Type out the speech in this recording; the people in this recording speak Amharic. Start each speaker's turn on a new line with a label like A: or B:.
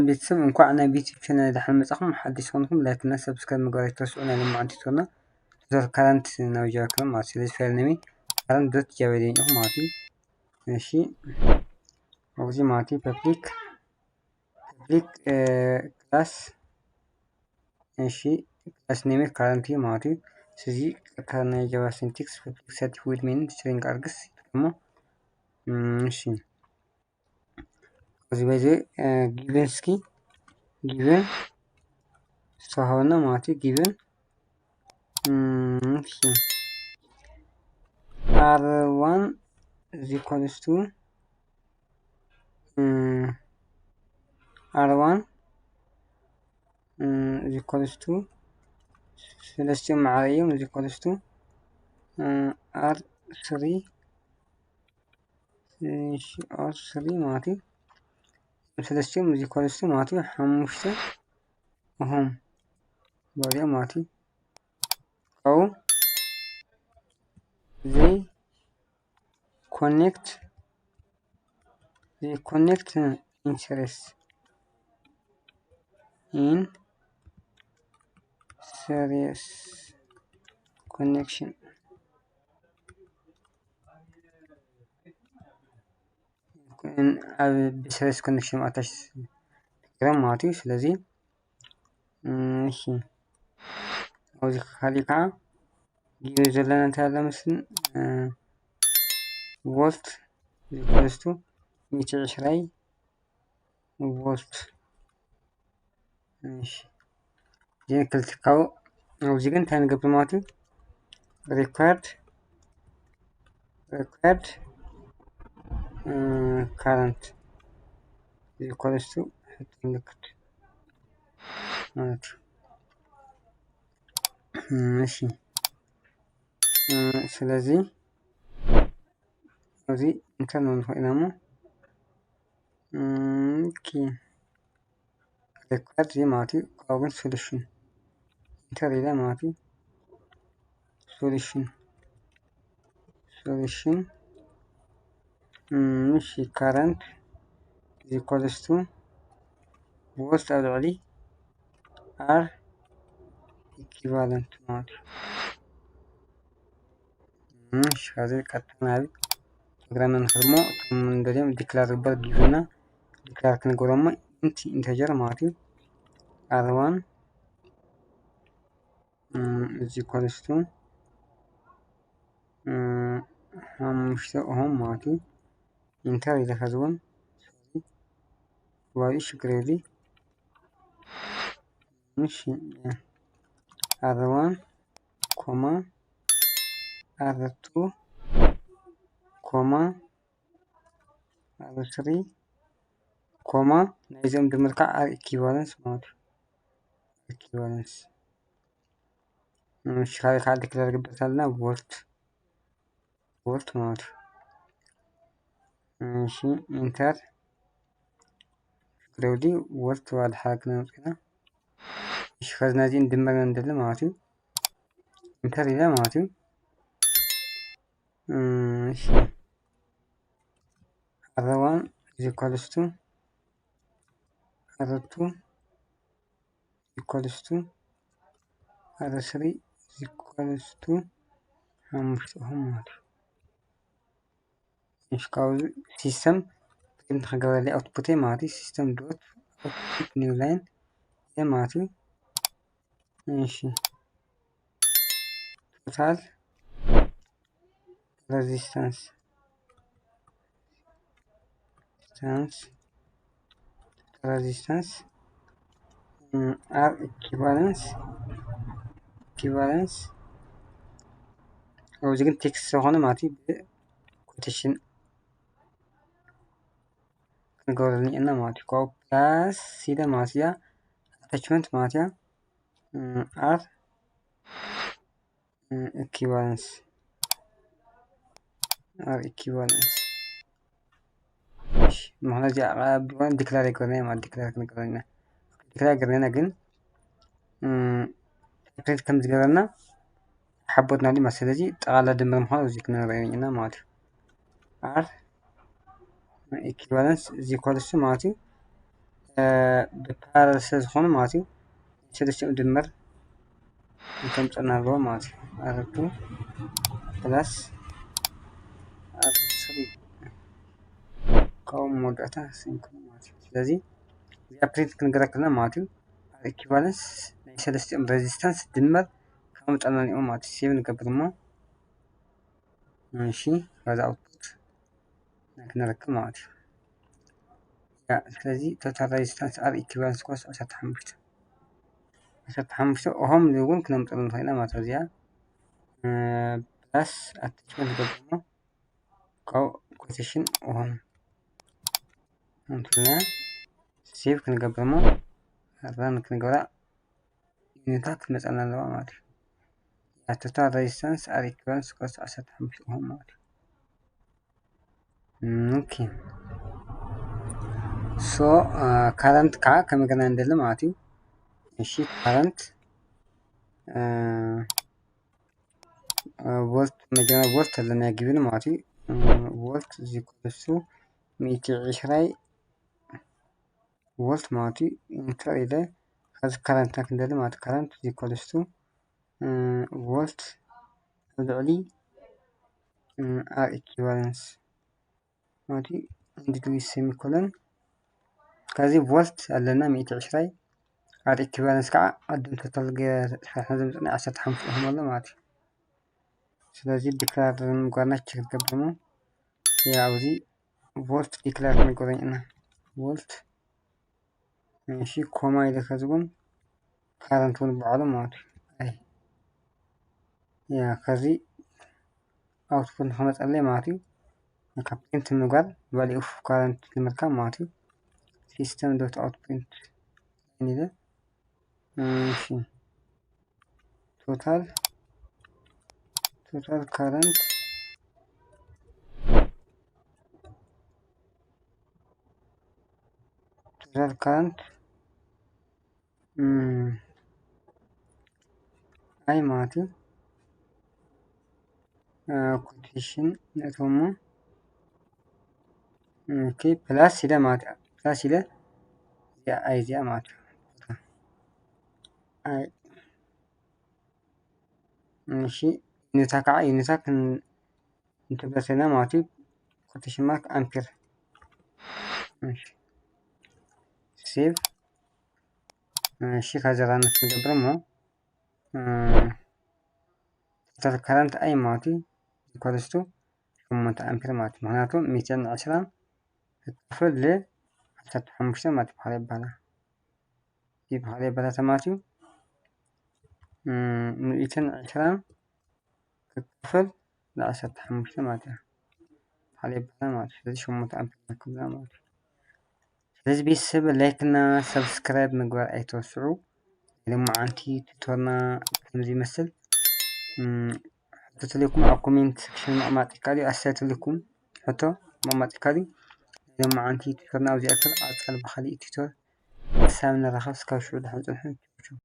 A: ቤተሰብ እንኳን ናይ ዩቲዩብ ቻናል ድሓን መጻኹም ሓዲስ ኮንኩም ላይክ እና ሰብስክራይብ ምግባር ኣይትረስዑ ናይ ልምዓንቲ ትወና ዶት ካረንት ናብ ጃዋክም ማለት ስለዚህ ፋይል ነሚ ካረንት ዶት ጃዋ ደኝኹ ማለት እሺ ኦዚ ማለት ፐብሊክ ክላስ እሺ ክላስ ነሚ ካረንት ማለት ስለዚህ ካናይ ጃዋ ሲንታክስ ፐብሊክ ስታቲክ ቮይድ ሜን ስትሪንግ አርግስ ደግሞ እሺ እዚህ በዚህ ጊቨን እስኪ ጊቨን ሰሃውና ማለት ጊቨን r1 is equals to r1 is equals to سلسلة معايير is equals to r3 معناتي سلسلة is equals to معناتي حمشة وهم بعدين معناتي أو they connect interest in serious connection بسيريس كونكشن معناتها كلام معناتي ስለዚህ እሺ አውዚ ካሊካ ጊዜ ዘለና እንታለ መስን ቮልት ሪኩዌስቱ ሚትሽራይ ቮልት እሺ ጀን ክልትካው አውዚ ግን ታንገብ ማለት ሪኳርድ current is equals to indicate እሺ ስለዚህ እዚህ እንትን ነው ሆይናሙ ኦኬ ሪኳርድ ማለት አሁን ሶሉሽን ኢንተር ይላል ማለት ሶሉሽን እሺ current is equals to volt على r equivalent ማለት እሺ ከዚህ ቀጥናል ፕሮግራምን ደግሞ እንደደም ዲክላር በር ጊቭና ዲክላር ከነገረማ ኢንተጀር ማለት r1 is equals to حمشة أهم ማለት ኢንተር ይለካዝውን ዋይሽ ግሬዲ እሺ r1 ኮማ r2 ኮማ r3 ኮማ ናይዘም ድምርካ r ኢኩቫለንስ ማለት ኢኩቫለንስ እሺ ካለ ዲክላር ግበታልና ቮልት ማለት እሺ ኢንተር ግሬዲ ቮልት ዋል ሐግና ነው እሺ ከዝናዚ እንድመረ እንደለ ማለት ኢንተር ይላ ማለት እሺ r1 is equals to r2 equals to r3 is equals to ማለት እሺ ካውዝ ሲስተም እንት ከገበለ አውትፑት ማለት ሲስተም ዶት አውትፑት ኒው ላይን ማለት እሺ ቶታል resistance r equivalence አውዚ ግን ቴክስት ስለሆነ ማለት ኮቴሽን ንገረልኝ እና ማለት ፕላስ ሲደ ማስያ አታችመንት ማስያ r equivalence ማለት ያ ቢሆን ዲክላር ይቀርና ማለት ዲክላር ገርና ግን ፕሪንት ከምዝገበና حبوتنا لي مسألة تغلى دمر محاول ذكرنا رأينا ماتي R equivalence is equals to ماتي ብፓራል ስለዝኾኑ ማለት እዩ ሰለስቲኦም ድምር ከምፀና ኣለዎ ማለት እዩ R2 ፕላስ R3 ካብኡ መወዳእታ ሲንክሮ ማለት እዩ ስለዚ እዚኣ ፕሪንት ክንገራ ከለና ማለት እዩ ኢኩቫለንስ ናይ ሰለስቲኦም ሬዚስታንስ ድምር ከምፀና እኒኦም ማለት እዩ ሴቭ ንገብር እሞ እሺ ከዛ አውትፑት ክንረክብ ማለት እዩ ስለዚ ቶታል ሬዚስታንስ R ኢኩቫለንስ ኮስ 15 ኦሆም እውን ክነምፅሉ ንኽእል ኢና ማለት እዚኣ ፕላስ አታችመንት ንገብር እሞ ካብኡ ኮቴሽን ኦሆም እንትልና ሴቭ ክንገብር እሞ ራን ክንገብራ ዩኒታት ክመፀና ኣለዋ ማለት እዩ ቶታል ሬዚስታንስ R ኢኩቫለንስ ኮስ 15 ኦሆም ማለት እዩ ኦኬ ሶ ካረንት ከዓ ከመይ ገና እንደለ ማለት እዩ እሺ ካረንት ቮልት መጀመሪያ ቮልት ኣለና ጊቭን ማለት እዩ ቮልት እዚ ኩልሱ 120 ቮልት ማለት እዩ ኢንተር ኢለ ከዚ ካረንት ክንደሊ ማለት ካረንት እዚ ኩልሱ ቮልት ልዕሊ R ኢኩቫለንስ ማለት እዩ እንዲግሪ ሴሚኮለን ከዚ ቮልት ኣለና 120 R ኢኩቫለንስ ከዓ ቅድም ቶታል ሰራሕና ዘምፅና 15 ኦሆም ኣሎ ማለት እዩ ስለዚ ዲክላር ምግባርና ቼክ ንገብር እሞ ያው እዚ ቮልት ዲክላር ክንገብሮ ኢና ቮልት እሺ ኮማ ኢለ ከዚ እውን ካረንት እውን ባዕሉ ማለት እዩ ያ ከዚ አውትፑት ንክመፀለይ ማለት እዩ ካብ ፕሪንት ምግባር ቫልዩ ኦፍ ካረንት ንምርካብ ማለት እዩ ሲስተም ዶት አውት ፕሪንት ኢለ እሺ ቶታል ካረንት አይ ማለት እዩ ኮቴሽን ነቶሞ ኦኬ ፕላስ ኢለ ማለት እዩ ፕላስ ኢለ እዚኣ አይ እዚኣ ማለት እዩ አይ እሺ ዩኒታ ከዓ ዩኒታ እንትበሰና ማለት እዩ ኮቴሽን ማርክ አምፔር እሺ ሴቭ እሺ ከዛ ራን ክንገብር እሞ ቶታል ካረንት አይ ማለት እዩ ኢኳልስ ቱ 8 አምፔር ማለት እዩ ምክንያቱም 120 ክካፈል ለ15 ማለት በኋላ ይባላል ይህ በኋላ ይባላል ማለት እዩ 120 ክካፈል ለ15 ማለት እዩ በኋላ ይባላል ማለት እዩ ስለዚህ 8 አምፔር ንክብላ ማለት እዩ ስለዚህ ቤተሰብ ላይክ እና ሰብስክራይብ ምግባር አይተወስዑ ልሙዓንቲ ቱቶርና ከምዚ ይመስል ሕቶ ለይኩም ኣብ ኮሜንት ሴክሽን ምቕማጥ ይከኣል እዩ ኣስተያየት ኣለኩም ሕቶ ምቕማጥ ይከኣል እዩ ልሙዓንቲ ቱቶርና ኣብዚኣ ክል ኣብ ቃል ብካሊእ ቱቶር ክሳብ ንራኸብ እስካብ ሽዑ ድሓን ፅንሑ